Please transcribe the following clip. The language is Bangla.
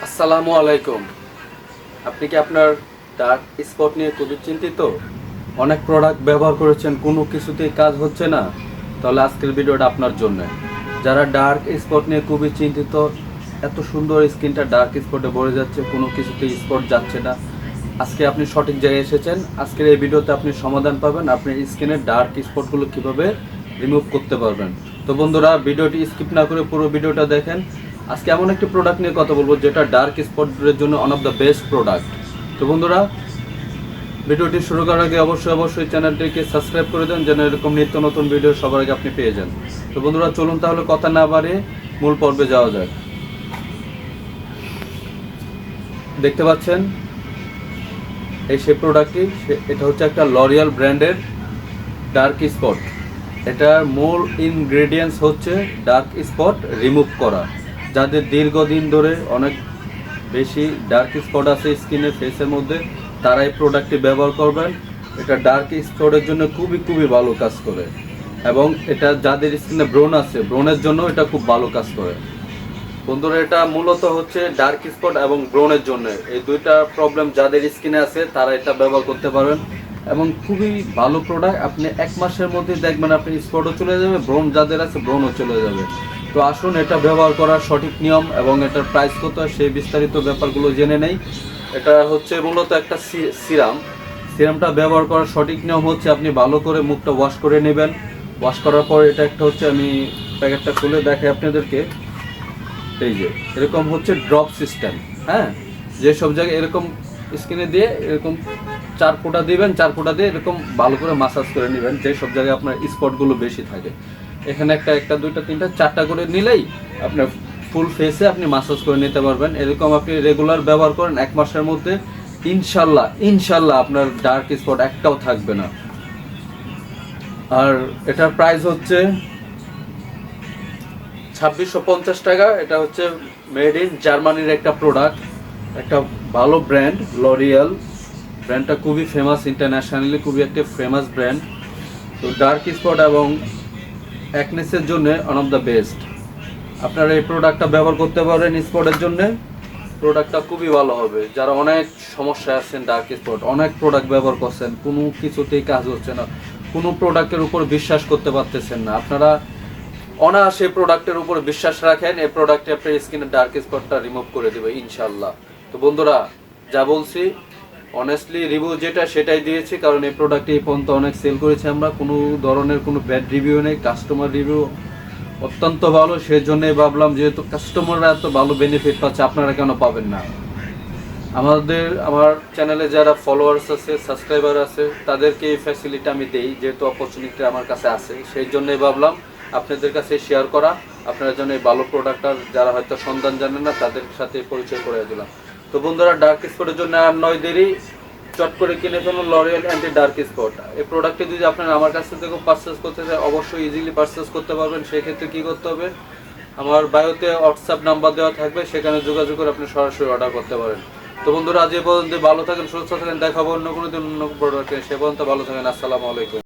আসসালামু আলাইকুম। আপনি কি আপনার ডার্ক স্পট নিয়ে খুবই চিন্তিত? অনেক প্রোডাক্ট ব্যবহার করেছেন, কোনো কিছুতেই কাজ হচ্ছে না? তাহলে আজকের ভিডিওটা আপনার জন্য। যারা ডার্ক স্পট নিয়ে খুবই চিন্তিত, এত সুন্দর স্কিনটা ডার্ক স্পটে ভরে যাচ্ছে, কোনো কিছুতেই স্পট যাচ্ছে না, আজকে আপনি সঠিক জায়গায় এসেছেন। আজকের এই ভিডিওতে আপনি সমাধান পাবেন, আপনি স্কিনের ডার্ক স্পটগুলো কীভাবে রিমুভ করতে পারবেন। তো বন্ধুরা, ভিডিওটি স্কিপ না করে পুরো ভিডিওটা দেখেন। আজকে এমন একটি প্রোডাক্ট নিয়ে কথা বলবো যেটা ডার্ক স্পটের জন্য one of the best product. তো বন্ধুরা, ভিডিওটি শুরু করার আগে অবশ্যই চ্যানেলটিকে সাবস্ক্রাইব করে দেন, যেন এরকম নিত্য নতুন ভিডিও সবার আগে আপনি পেয়ে যান। তো বন্ধুরা, চলুন তাহলে কথা না বাড়িয়ে মূল পর্বে যাওয়া যাক। দেখতে পাচ্ছেন এই সেই প্রোডাক্টটি, এটা হচ্ছে একটা লরিয়াল ব্র্যান্ডের ডার্ক স্পট। এটার মূল ইনগ্রেডিয়েন্টস হচ্ছে ডার্ক স্পট রিমুভ করা। যাদের দীর্ঘদিন ধরে অনেক বেশি ডার্ক স্পট আছে স্কিনের ফেসের মধ্যে, তারা এই প্রোডাক্টটি ব্যবহার করবেন। এটা ডার্ক স্পটের জন্য খুবই ভালো কাজ করে, এবং এটা যাদের স্কিনে ব্রণ আছে, ব্রণের জন্য এটা খুব ভালো কাজ করে। বন্ধুরা, এটা মূলত হচ্ছে ডার্ক স্পট এবং ব্রণের জন্য, এই দুইটা প্রবলেম যাদের স্কিনে আছে তারা এটা ব্যবহার করতে পারেন, এবং খুবই ভালো প্রোডাক্ট। আপনি এক মাসের মধ্যে দেখবেন আপনি স্পটও চলে যাবে, ব্রণ যাদের আছে ব্রণও চলে যাবে। তো আসুন এটা ব্যবহার করার সঠিক নিয়ম এবং এটার প্রাইস কত সেই বিস্তারিত ব্যাপারগুলো জেনে নেই। এটা হচ্ছে মূলত একটা সিরামটা ব্যবহার করার সঠিক নিয়ম হচ্ছে আপনি ভালো করে মুখটা ওয়াশ করে নেবেন। ওয়াশ করার পর এটা একটা হচ্ছে, আমি প্যাকেটটা খুলে দেখাই আপনাদেরকে। এই যে এরকম হচ্ছে ড্রপ সিস্টেম, হ্যাঁ, যে সব জায়গায় এরকম স্কিনে দিয়ে এরকম 4 ফোঁটা দিবেন, 4 ফোঁটা দিয়ে এরকম ভালো করে মাসাজ করে নেবেন, যে সব জায়গায় আপনার স্পটগুলো বেশি থাকে। এখানে একটা দুইটা তিনটা 4টা করে নিলেই আপনার ফুল ফেসে আপনি মাসাজ করে নিতে পারবেন। এরকম আপনি রেগুলার ব্যবহার করেন, 1 মাসের মধ্যে ইনশাল্লাহ আপনার ডার্ক স্পট একটাও থাকবে না। আর এটার প্রাইস হচ্ছে 2650 টাকা। এটা হচ্ছে মেড ইন জার্মানির একটা প্রোডাক্ট, একটা ভালো ব্র্যান্ড লরিয়াল। ব্র্যান্ডটা খুবই ফেমাস, ইন্টারন্যাশনালি খুবই একটা ফেমাস ব্র্যান্ড। তো ডার্ক স্পট এবং অ্যাকনেসের জন্য ওয়ান অফ দ্য বেস্ট। আপনারা এই প্রোডাক্টটা ব্যবহার করতে পারেন স্পটের জন্য। প্রোডাক্টটা খুবই ভালো হবে। যারা অনেক সমস্যায় আছেন ডার্ক স্পট, অনেক প্রোডাক্ট ব্যবহার করছেন, কোনো কিছুতেই কাজ হচ্ছে না, কোনো প্রোডাক্টের উপর বিশ্বাস করতে পারতেছেন না, আপনারা অনায়াসে প্রোডাক্টের উপর বিশ্বাস রাখেন, এই প্রোডাক্টে আপনার স্কিনের ডার্ক স্পটটা রিমুভ করে দেবে ইনশাল্লাহ। তো বন্ধুরা, যা বলছি অনেস্টলি রিভিউ যেটা সেটাই দিয়েছি, কারণ এই প্রোডাক্টটি এই পর্যন্ত অনেক সেল করেছি আমরা, কোনো ধরনের কোনো ব্যাড রিভিউ নেই, কাস্টমার রিভিউ অত্যন্ত ভালো। সেই জন্যই ভাবলাম যেহেতু কাস্টমাররা এত ভালো বেনিফিট পাচ্ছে, আপনারা কেন পাবেন না। আমার চ্যানেলে যারা ফলোয়ার্স আছে, সাবস্ক্রাইবার আছে, তাদেরকে এই ফ্যাসিলিটি আমি দেই, যেহেতু অপরচুনিটি আমার কাছে আছে। সেই জন্যই ভাবলাম আপনাদের কাছে শেয়ার করা, আপনারা যেন এই ভালো প্রোডাক্টটার যারা হয়তো সন্ধান জানেন না তাদের সাথে পরিচয় করে দিলাম। তো বন্ধুরা, ডার্ক স্পটের জন্য আর নয় দেরি, চট করে কিনে ফেলুন লরিয়াল অ্যান্টি ডার্ক স্পট। এই প্রোডাক্টটি যদি আপনারা আমার কাছ থেকে পারচেস করতে চান, অবশ্যই ইজিলি পারচেস করতে পারবেন। সেই ক্ষেত্রে কী করতে হবে, আমার বায়োতে হোয়াটসঅ্যাপ নাম্বার দেওয়া থাকবে, সেখানে যোগাযোগ করে আপনি সরাসরি অর্ডার করতে পারেন। তো বন্ধুরা, আজ এই পর্যন্ত, ভালো থাকেন, সুস্থ থাকেন, দেখাবো অন্য কোনো দিন অন্য প্রোডাক্টে। সে পর্যন্ত ভালো থাকেন। আসসালামু আলাইকুম।